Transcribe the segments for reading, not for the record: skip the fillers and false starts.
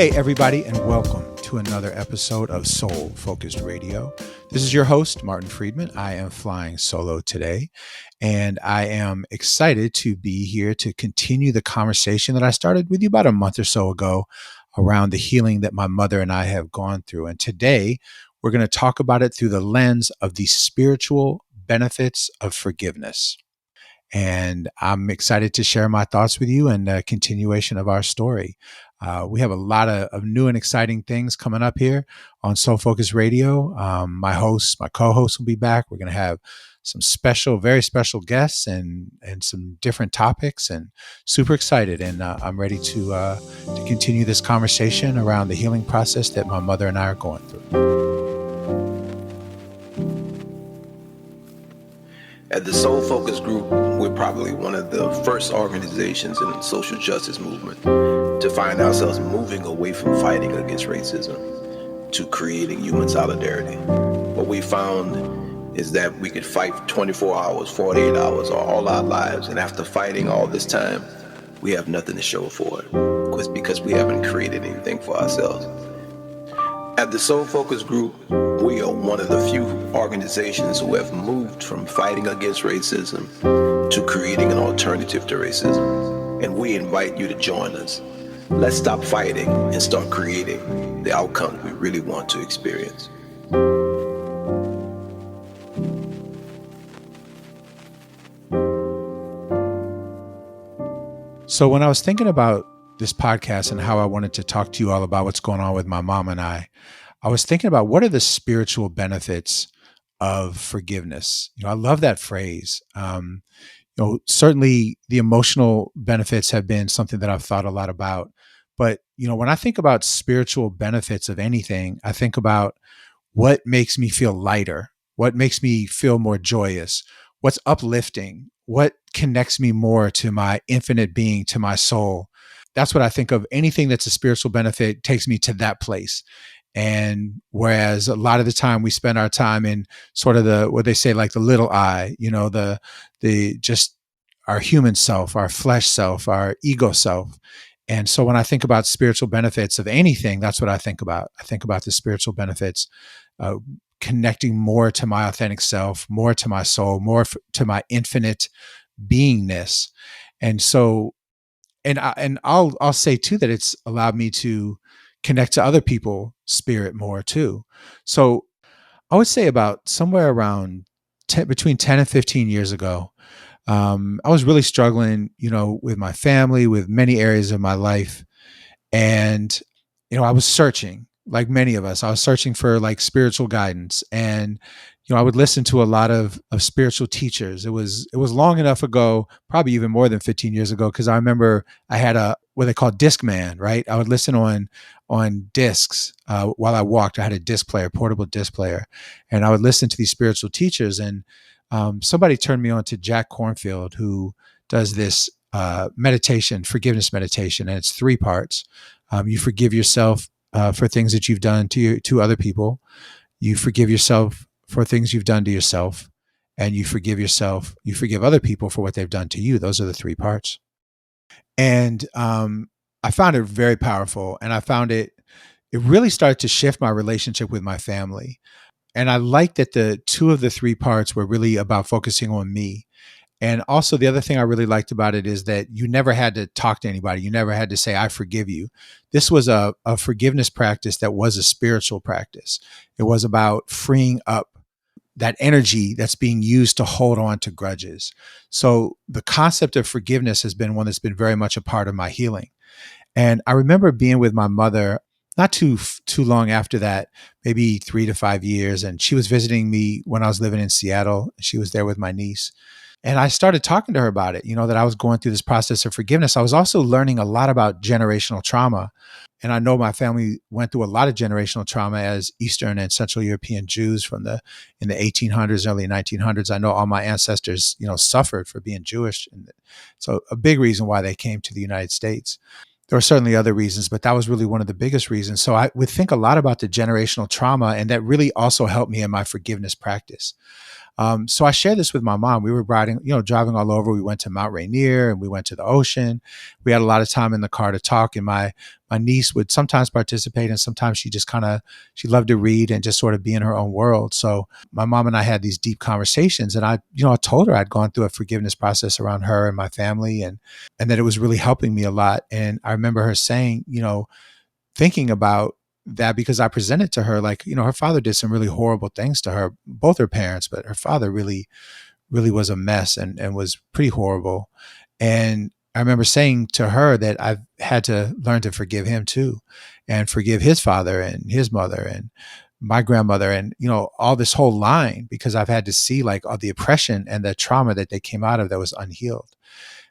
Hey, everybody, and welcome to another episode of Soul Focused Radio. This is your host, Martin Friedman. I am flying solo today, and I am excited to be here to continue the conversation that I started with you about a month or so ago around the healing that my mother and I have gone through. And today, we're going to talk about it through the lens of the spiritual benefits of forgiveness. And I'm excited to share my thoughts with you and a continuation of our story. We have a lot of new and exciting things coming up here on Soul Focus Radio. My co-host will be back. We're going to have some very special guests and some different topics, and super excited. And I'm ready to continue this conversation around the healing process that my mother and I are going through. At the Soul Focus Group, we're probably one of the first organizations in the social justice movement to find ourselves moving away from fighting against racism to creating human solidarity. What we found is that we could fight 24 hours, 48 hours, or all our lives, and after fighting all this time, we have nothing to show for it. It's because we haven't created anything for ourselves. At the Soul Focus Group, we are one of the few organizations who have moved from fighting against racism to creating an alternative to racism. And we invite you to join us. Let's stop fighting and start creating the outcome we really want to experience. So when I was thinking about this podcast and how I wanted to talk to you all about what's going on with my mom and I was thinking about what are the spiritual benefits of forgiveness. I love that phrase. Certainly the emotional benefits have been something that I've thought a lot about. But, when I think about spiritual benefits of anything, I think about what makes me feel lighter, what makes me feel more joyous, what's uplifting, what connects me more to my infinite being, to my soul. That's what I think of. Anything that's a spiritual benefit takes me to that place. And whereas a lot of the time we spend our time in sort of what they say, like the little I, the just our human self, our flesh self, our ego self. And so when I think about spiritual benefits of anything, that's what I think about. I think about the spiritual benefits, connecting more to my authentic self, more to my soul, more to my infinite beingness. And so, I'll say too that it's allowed me to connect to other people's spirit more too. So I would say about somewhere around between 10 and 15 years ago, I was really struggling, with my family, with many areas of my life. And, I was searching, like many of us, I was searching for like spiritual guidance. And, I would listen to a lot of spiritual teachers. It was long enough ago, probably even more than 15 years ago, because I remember I had what they call Discman, right? I would listen on discs while I walked. I had a disc player, portable disc player, and I would listen to these spiritual teachers. And somebody turned me on to Jack Kornfield, who does this forgiveness meditation, and it's 3 parts. You forgive yourself for things that you've done to other people. You forgive yourself for things you've done to yourself, and you forgive other people for what they've done to you. Those are the 3 parts. And I found it very powerful, and I found it really started to shift my relationship with my family. And I liked that the 2 of the 3 parts were really about focusing on me. And also the other thing I really liked about it is that you never had to talk to anybody. You never had to say, I forgive you. This was a forgiveness practice that was a spiritual practice. It was about freeing up that energy that's being used to hold on to grudges. So the concept of forgiveness has been one that's been very much a part of my healing. And I remember being with my mother not too long after that, maybe 3 to 5 years. And she was visiting me when I was living in Seattle. She was there with my niece. And I started talking to her about it, that I was going through this process of forgiveness. I was also learning a lot about generational trauma. And I know my family went through a lot of generational trauma as Eastern and Central European Jews in the 1800s, early 1900s. I know all my ancestors, suffered for being Jewish. And so a big reason why they came to the United States. There were certainly other reasons, but that was really one of the biggest reasons. So I would think a lot about the generational trauma, and that really also helped me in my forgiveness practice. So I shared this with my mom. We were riding, driving all over. We went to Mount Rainier and we went to the ocean. We had a lot of time in the car to talk. And my niece would sometimes participate, and sometimes she just she loved to read and just sort of be in her own world. So my mom and I had these deep conversations, and I told her I'd gone through a forgiveness process around her and my family, and that it was really helping me a lot. And I remember her saying, thinking about that, because I presented to her, like, her father did some really horrible things to her, both her parents, but her father really, really was a mess, and was pretty horrible. And I remember saying to her that I've had to learn to forgive him too, and forgive his father and his mother and my grandmother, and, all this whole line, because I've had to see like all the oppression and the trauma that they came out of that was unhealed.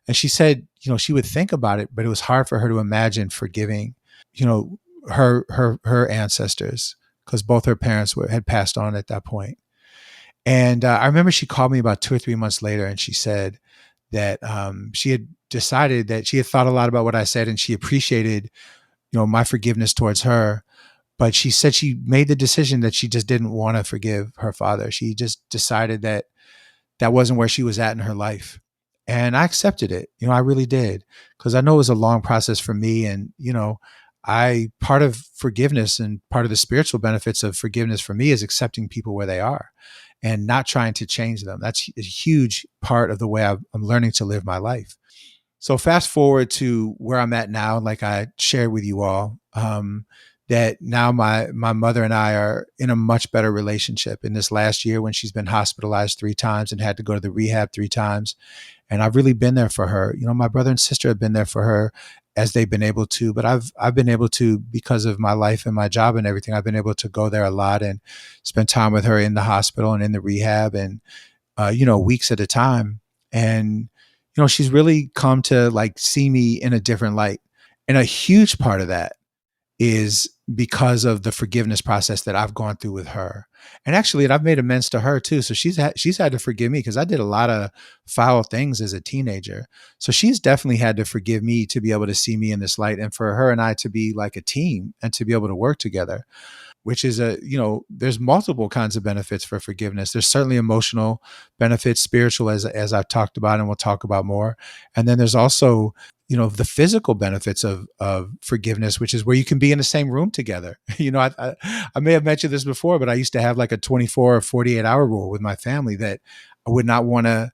And she said, she would think about it, but it was hard for her to imagine forgiving, you know, her ancestors, because both her parents had passed on at that point. And I remember she called me about 2 or 3 months later, and she said that she had decided that she had thought a lot about what I said, and she appreciated, my forgiveness towards her. But she said she made the decision that she just didn't want to forgive her father. She just decided that that wasn't where she was at in her life. And I accepted it. I really did. Because I know it was a long process for me. And, part of forgiveness and part of the spiritual benefits of forgiveness for me is accepting people where they are and not trying to change them. That's a huge part of the way I'm learning to live my life. So fast forward to where I'm at now, like I shared with you all, that now my mother and I are in a much better relationship. In this last year, when she's been hospitalized 3 times and had to go to the rehab 3 times, and I've really been there for her. My brother and sister have been there for her as they've been able to, but I've been able to, because of my life and my job and everything. I've been able to go there a lot and spend time with her in the hospital and in the rehab, and weeks at a time. And, she's really come to like see me in a different light. And a huge part of that is because of the forgiveness process that I've gone through with her. And actually, I've made amends to her too. So she's had to forgive me, because I did a lot of foul things as a teenager. So she's definitely had to forgive me to be able to see me in this light, and for her and I to be like a team and to be able to work together, which is there's multiple kinds of benefits for forgiveness. There's certainly emotional benefits, spiritual, as I've talked about and we'll talk about more. And then there's also, the physical benefits of forgiveness, which is where you can be in the same room together. I may have mentioned this before, but I used to have like a 24 or 48-hour rule with my family, that I would not want to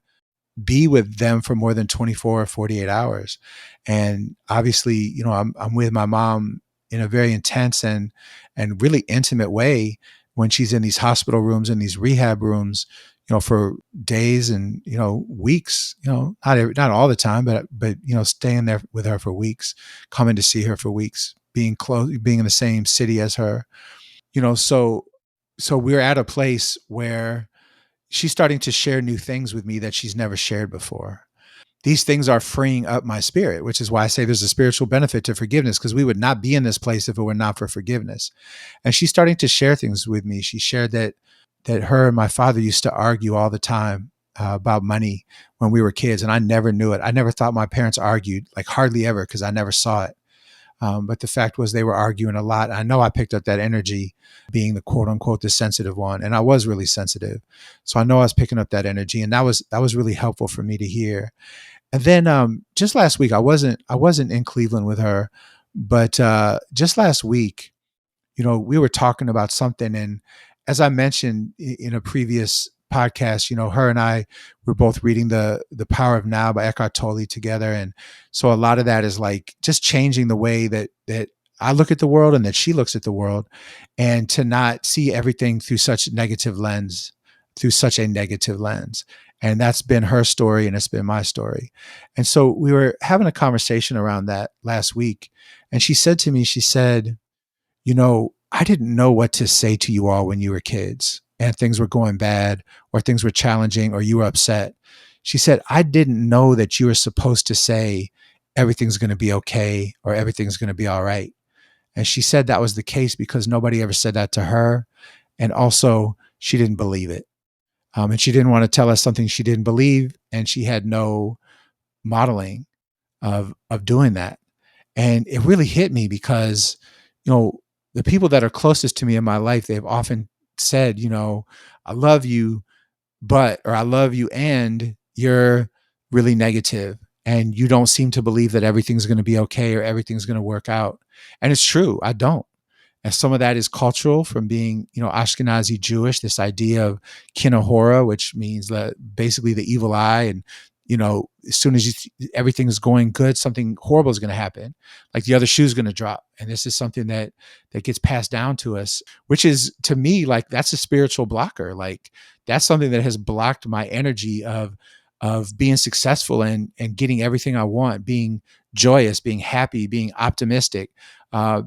be with them for more than 24 or 48 hours. And obviously, I'm with my mom in a very intense and really intimate way when she's in these hospital rooms and these rehab rooms, for days and, weeks, not all the time, but, staying there with her for weeks, coming to see her for weeks, being close, being in the same city as her, so we're at a place where she's starting to share new things with me that she's never shared before. These things are freeing up my spirit, which is why I say there's a spiritual benefit to forgiveness, because we would not be in this place if it were not for forgiveness. And she's starting to share things with me. She shared that her and my father used to argue all the time about money when we were kids, and I never knew it. I never thought my parents argued, like hardly ever, because I never saw it. But the fact was they were arguing a lot. I know I picked up that energy, being the quote unquote the sensitive one, and I was really sensitive. So I know I was picking up that energy, and that was really helpful for me to hear. And then just last week, I wasn't in Cleveland with her, but just last week, we were talking about something, and as I mentioned in a previous podcast, her and I were both reading the Power of Now by Eckhart Tolle together, and so a lot of that is like just changing the way that I look at the world and that she looks at the world, and to not see everything through such a negative lens, and that's been her story and it's been my story. And so we were having a conversation around that last week, and she said to me, she said, I didn't know what to say to you all when you were kids and things were going bad or things were challenging or you were upset. She said, I didn't know that you were supposed to say everything's going to be okay or everything's going to be all right. And she said that was the case because nobody ever said that to her. And also, she didn't believe it. And she didn't want to tell us something she didn't believe. And she had no modeling of doing that. And it really hit me because, you know, the people that are closest to me in my life, they've often said, I love you, but or I love you and you're really negative and you don't seem to believe that everything's going to be okay or everything's going to work out. And it's true, I don't. And some of that is cultural from being, Ashkenazi Jewish, this idea of kinahora, which means basically the evil eye. And, as soon as everything is going good, something horrible is going to happen. Like the other shoe is going to drop. And this is something that gets passed down to us, which is to me, like that's a spiritual blocker. Like that's something that has blocked my energy of being successful and getting everything I want, being joyous, being happy, being optimistic,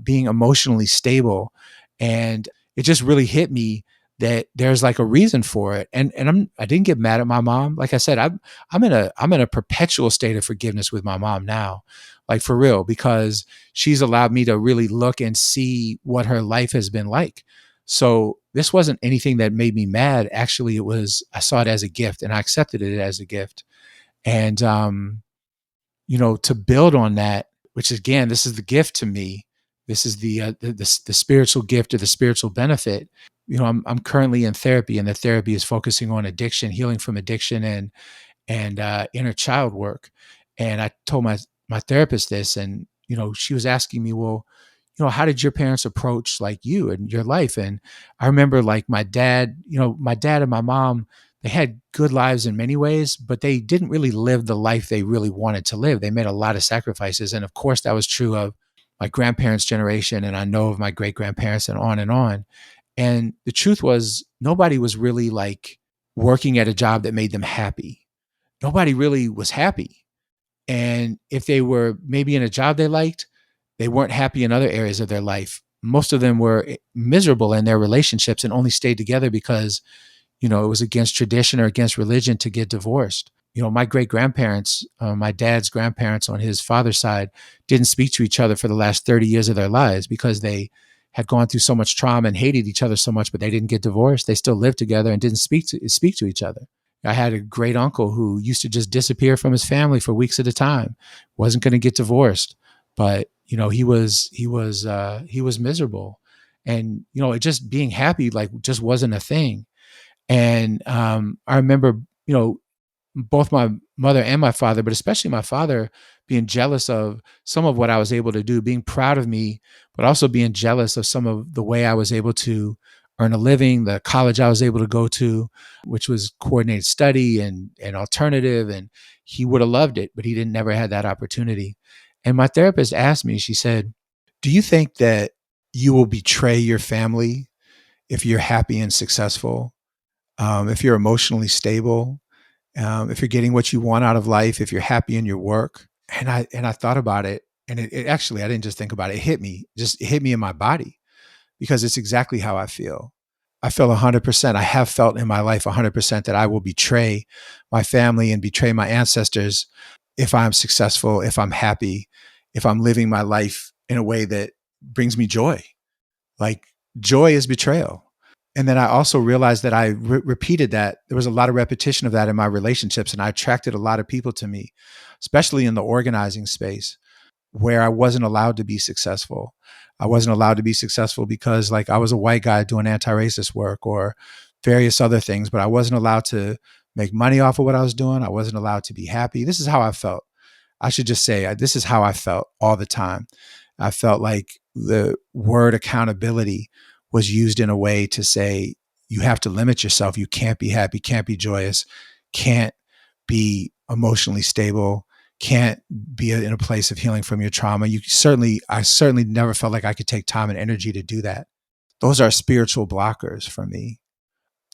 being emotionally stable. And it just really hit me that there's like a reason for it. And I didn't get mad at my mom. Like I said, I'm in a perpetual state of forgiveness with my mom now, like for real, because she's allowed me to really look and see what her life has been like. So this wasn't anything that made me mad. Actually, I saw it as a gift and I accepted it as a gift. And to build on that, which again, this is the gift to me. This is the spiritual gift or the spiritual benefit. I'm currently in therapy, and the therapy is focusing on addiction, healing from addiction, and inner child work. And I told my therapist this, and she was asking me, well, how did your parents approach like you and your life? And I remember like my dad and my mom, they had good lives in many ways, but they didn't really live the life they really wanted to live. They made a lot of sacrifices. And of course, that was true of my grandparents' generation. And I know of my great grandparents and on and on. And the truth was, nobody was really like working at a job that made them happy. Nobody really was happy. And if they were maybe in a job they liked, they weren't happy in other areas of their life. Most of them were miserable in their relationships and only stayed together because, it was against tradition or against religion to get divorced. My great grandparents, my dad's grandparents on his father's side, didn't speak to each other for the last 30 years of their lives because they had gone through so much trauma and hated each other so much, but they didn't get divorced. They still lived together and didn't speak to each other. I had a great uncle who used to just disappear from his family for weeks at a time. Wasn't going to get divorced, but he was miserable, and it just being happy like just wasn't a thing. And I remember, you know, both my mother and my father, but especially my father, being jealous of some of what I was able to do, being proud of me, but also being jealous of some of the way I was able to earn a living, the college I was able to go to, which was coordinated study and alternative. And he would have loved it, but he didn't never had that opportunity. And my therapist asked me, she said, do you think that you will betray your family if you're happy and successful? If you're emotionally stable, if you're getting what you want out of life, if you're happy in your work. And I thought about it, and it actually, I didn't just think about it. It hit me, just it hit me in my body because it's exactly how I feel. I feel 100%. I have felt in my life 100% that I will betray my family and betray my ancestors if I'm successful, if I'm happy, if I'm living my life in a way that brings me joy. Like joy is betrayal. And then I also realized that I repeated that. There was a lot of repetition of that in my relationships, and I attracted a lot of people to me, especially in the organizing space where I wasn't allowed to be successful. I wasn't allowed to be successful because like I was a white guy doing anti-racist work or various other things, but I wasn't allowed to make money off of what I was doing. I wasn't allowed to be happy. This is how I felt. I should just say this is how I felt all the time. I felt like the word accountability was used in a way to say, you have to limit yourself. You can't be happy, can't be joyous, can't be emotionally stable, can't be in a place of healing from your trauma. I certainly never felt like I could take time and energy to do that. Those are spiritual blockers for me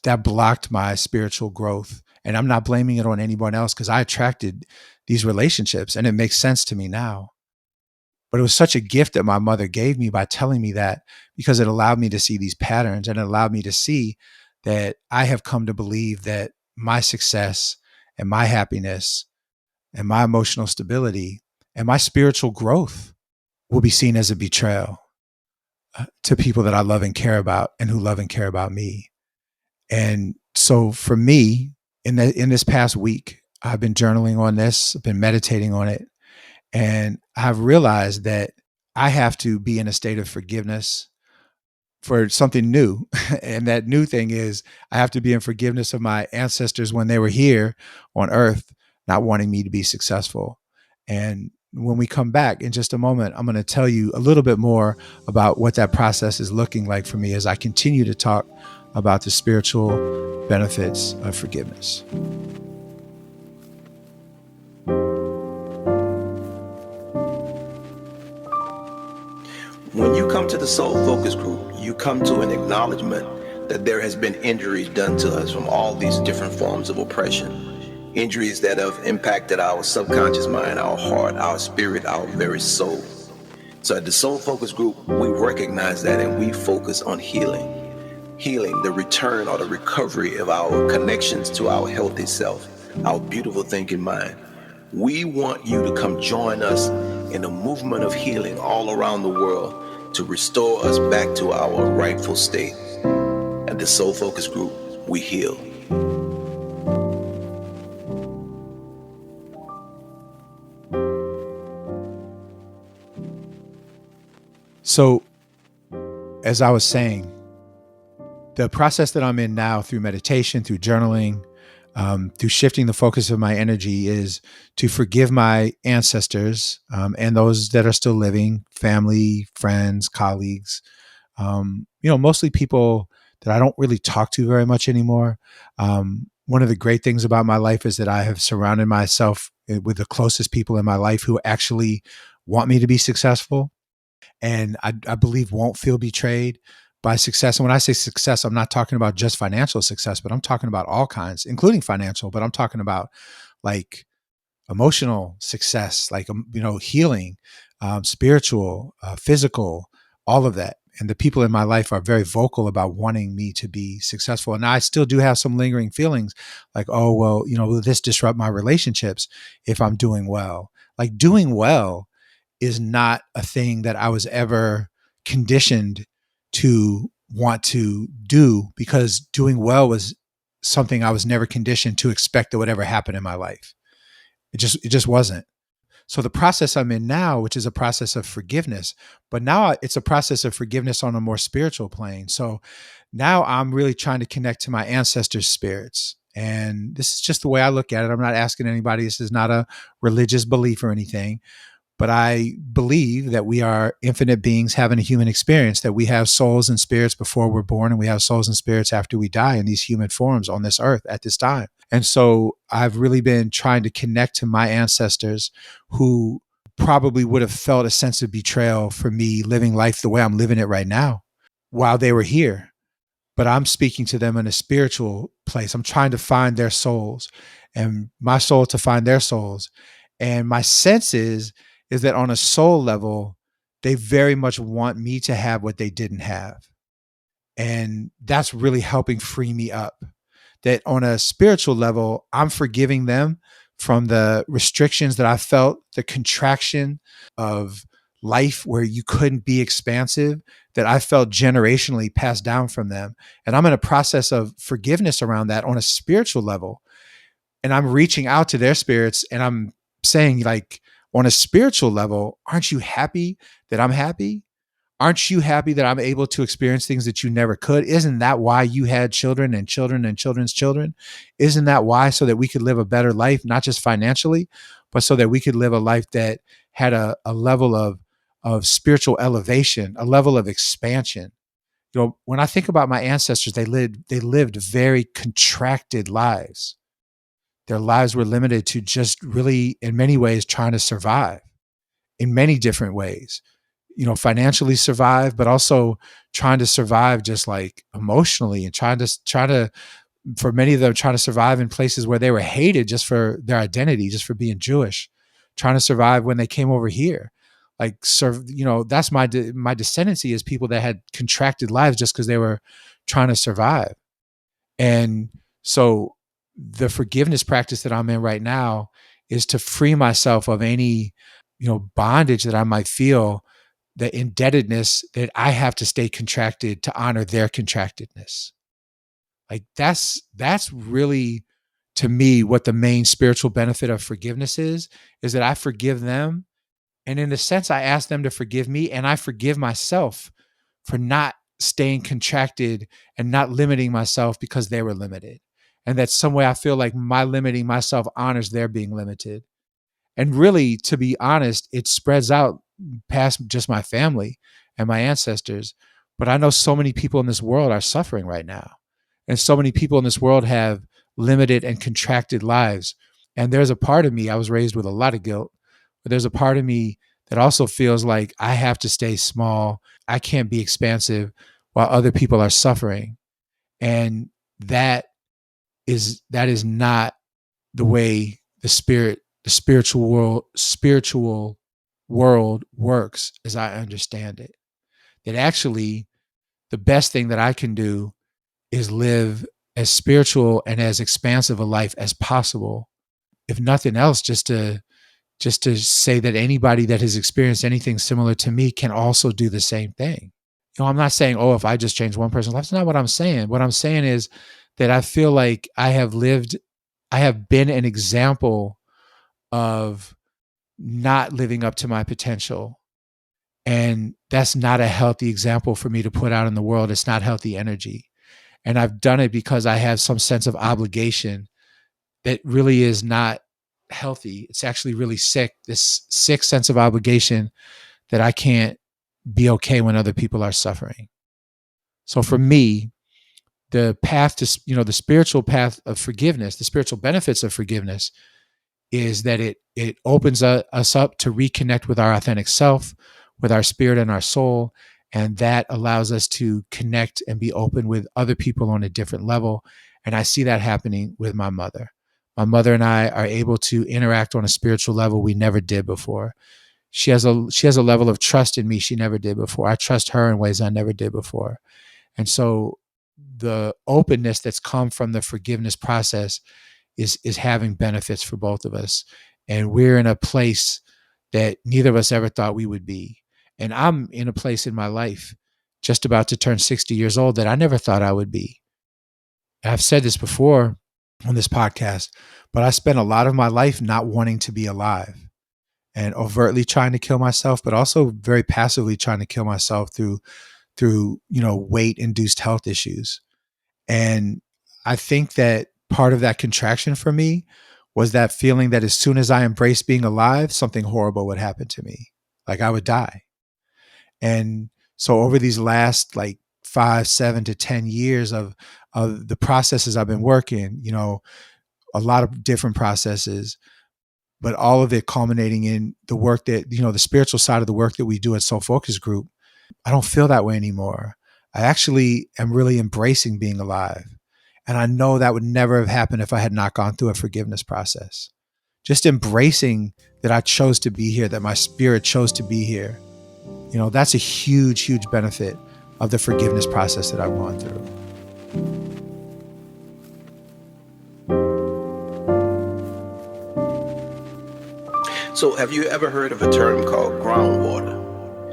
that blocked my spiritual growth. And I'm not blaming it on anyone else because I attracted these relationships and it makes sense to me now. But it was such a gift that my mother gave me by telling me that because it allowed me to see these patterns and it allowed me to see that I have come to believe that my success and my happiness and my emotional stability and my spiritual growth will be seen as a betrayal to people that I love and care about and who love and care about me. And so for me, in this past week, I've been journaling on this, I've been meditating on it, and I've realized that I have to be in a state of forgiveness for something new. And that new thing is I have to be in forgiveness of my ancestors when they were here on earth, not wanting me to be successful. And when we come back in just a moment, I'm going to tell you a little bit more about what that process is looking like for me as I continue to talk about the spiritual benefits of forgiveness. When you come to the Soul Focus Group, you come to an acknowledgement that there has been injuries done to us from all these different forms of oppression. Injuries that have impacted our subconscious mind, our heart, our spirit, our very soul. So at the Soul Focus Group, we recognize that and we focus on healing. Healing, the return or the recovery of our connections to our healthy self, our beautiful thinking mind. We want you to come join us in a movement of healing all around the world to restore us back to our rightful state. At the Soul Focus Group, we heal. So, as I was saying, the process that I'm in now through meditation, through journaling, through shifting the focus of my energy is to forgive my ancestors and those that are still living, family, friends, colleagues, mostly people that I don't really talk to very much anymore. One of the great things about my life is that I have surrounded myself with the closest people in my life who actually want me to be successful and I believe won't feel betrayed by success. And when I say success, I'm not talking about just financial success, but I'm talking about all kinds, including financial, but I'm talking about like emotional success, like, healing, spiritual, physical, all of that. And the people in my life are very vocal about wanting me to be successful. And I still do have some lingering feelings like, oh, well, will this disrupt my relationships if I'm doing well? Like doing well is not a thing that I was ever conditioned to want to do because doing well was something I was never conditioned to expect that would ever happen in my life. It just wasn't. So the process I'm in now, which is a process of forgiveness, but now it's a process of forgiveness on a more spiritual plane. So now I'm really trying to connect to my ancestors' spirits. And this is just the way I look at it. I'm not asking anybody. This is not a religious belief or anything. But I believe that we are infinite beings having a human experience, that we have souls and spirits before we're born, and we have souls and spirits after we die in these human forms on this earth at this time. And so I've really been trying to connect to my ancestors who probably would have felt a sense of betrayal for me living life the way I'm living it right now while they were here, but I'm speaking to them in a spiritual place. I'm trying to find their souls and my soul to find their souls. And my sense is that on a soul level, they very much want me to have what they didn't have. And that's really helping free me up. That on a spiritual level, I'm forgiving them from the restrictions that I felt, the contraction of life where you couldn't be expansive that I felt generationally passed down from them. And I'm in a process of forgiveness around that on a spiritual level. And I'm reaching out to their spirits and I'm saying, like, on a spiritual level, aren't you happy that I'm happy? Aren't you happy that I'm able to experience things that you never could? Isn't that why you had children and children and children's children? Isn't that why? So that we could live a better life, not just financially, but so that we could live a life that had a level of spiritual elevation, a level of expansion. When I think about my ancestors, they lived very contracted lives. Their lives were limited to just really, in many ways, trying to survive in many different ways, financially survive, but also trying to survive just like emotionally and for many of them, trying to survive in places where they were hated just for their identity, just for being Jewish, trying to survive when they came over here. Like, that's my descendancy is people that had contracted lives just because they were trying to survive. And so the forgiveness practice that I'm in right now is to free myself of any, bondage that I might feel, the indebtedness that I have to stay contracted to honor their contractedness. Like that's really, to me, what the main spiritual benefit of forgiveness is that I forgive them. And in a sense, I ask them to forgive me and I forgive myself for not staying contracted and not limiting myself because they were limited. And that some way I feel like my limiting myself honors their being limited. And really, to be honest, it spreads out past just my family and my ancestors. But I know so many people in this world are suffering right now. And so many people in this world have limited and contracted lives. And there's a part of me, I was raised with a lot of guilt, but there's a part of me that also feels like I have to stay small. I can't be expansive while other people are suffering. And that that is not the way the spiritual world works as I understand it. That actually the best thing that I can do is live as spiritual and as expansive a life as possible. If nothing else, just to say that anybody that has experienced anything similar to me can also do the same thing. I'm not saying, oh, if I just change one person's life, that's not what I'm saying. What I'm saying is that I feel like I have been an example of not living up to my potential. And that's not a healthy example for me to put out in the world. It's not healthy energy. And I've done it because I have some sense of obligation that really is not healthy. It's actually really sick, this sick sense of obligation that I can't be okay when other people are suffering. So for me, the path to, the spiritual path of forgiveness, the spiritual benefits of forgiveness is that it opens us up to reconnect with our authentic self, with our spirit and our soul, and that allows us to connect and be open with other people on a different level. And I see that happening with my mother. My mother and I are able to interact on a spiritual level we never did before. She has a level of trust in me she never did before. I trust her in ways I never did before. And so the openness that's come from the forgiveness process is having benefits for both of us. And we're in a place that neither of us ever thought we would be. And I'm in a place in my life, just about to turn 60 years old, that I never thought I would be. I've said this before on this podcast, but I spent a lot of my life not wanting to be alive and overtly trying to kill myself, but also very passively trying to kill myself through weight induced health issues. And I think that part of that contraction for me was that feeling that as soon as I embraced being alive, something horrible would happen to me. Like I would die. And so over these last like 5, 7 to 10 years of the processes I've been working, a lot of different processes, but all of it culminating in the work that, the spiritual side of the work that we do at Soul Focus Group. I don't feel that way anymore. I actually am really embracing being alive. And I know that would never have happened if I had not gone through a forgiveness process. Just embracing that I chose to be here, that my spirit chose to be here. That's a huge, huge benefit of the forgiveness process that I've gone through. So, have you ever heard of a term called groundwater?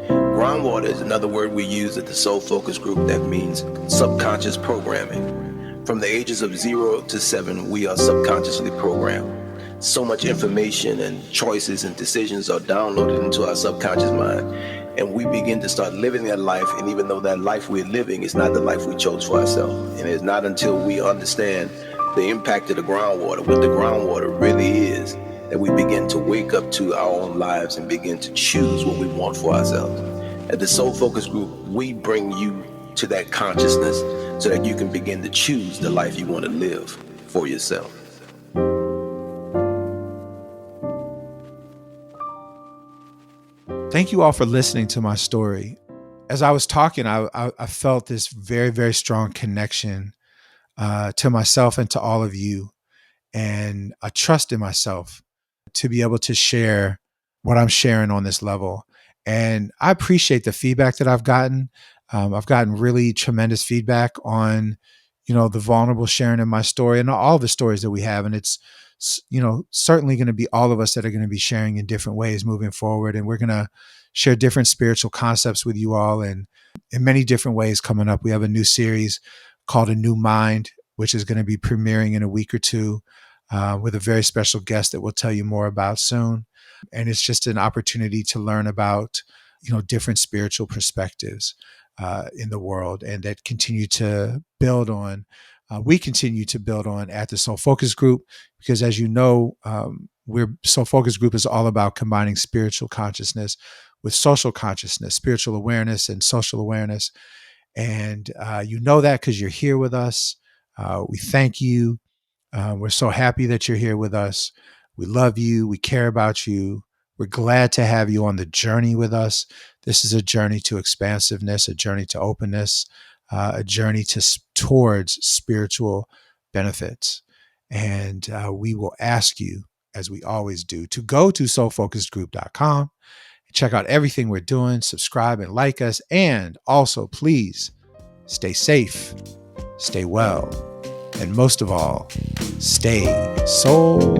Groundwater is another word we use at the Soul Focus Group that means subconscious programming. From the ages of 0 to 7, we are subconsciously programmed. So much information and choices and decisions are downloaded into our subconscious mind, and we begin to start living that life. And even though that life we're living is not the life we chose for ourselves, and it's not until we understand the impact of the groundwater, what the groundwater really is, that we begin to wake up to our own lives and begin to choose what we want for ourselves. At the Soul Focus Group, we bring you to that consciousness so that you can begin to choose the life you want to live for yourself. Thank you all for listening to my story. As I was talking, I felt this very, very strong connection to myself and to all of you, and a trust in myself to be able to share what I'm sharing on this level. And I appreciate the feedback that I've gotten. I've gotten really tremendous feedback on, the vulnerable sharing in my story and all the stories that we have. And it's, certainly going to be all of us that are going to be sharing in different ways moving forward. And we're going to share different spiritual concepts with you all and in many different ways coming up. We have a new series called A New Mind, which is going to be premiering in a week or two with a very special guest that we'll tell you more about soon. And it's just an opportunity to learn about, different spiritual perspectives. in the world, and that continue to build on. We continue to build on at the Soul Focus Group, because, as you know, we're Soul Focus Group is all about combining spiritual consciousness with social consciousness, spiritual awareness, and social awareness. And you know that because you're here with us. We thank you. We're so happy that you're here with us. We love you. We care about you. We're glad to have you on the journey with us. This is a journey to expansiveness, a journey to openness, a journey towards spiritual benefits. And we will ask you, as we always do, to go to soulfocusedgroup.com, check out everything we're doing, subscribe and like us, and also please stay safe, stay well, and most of all, stay soul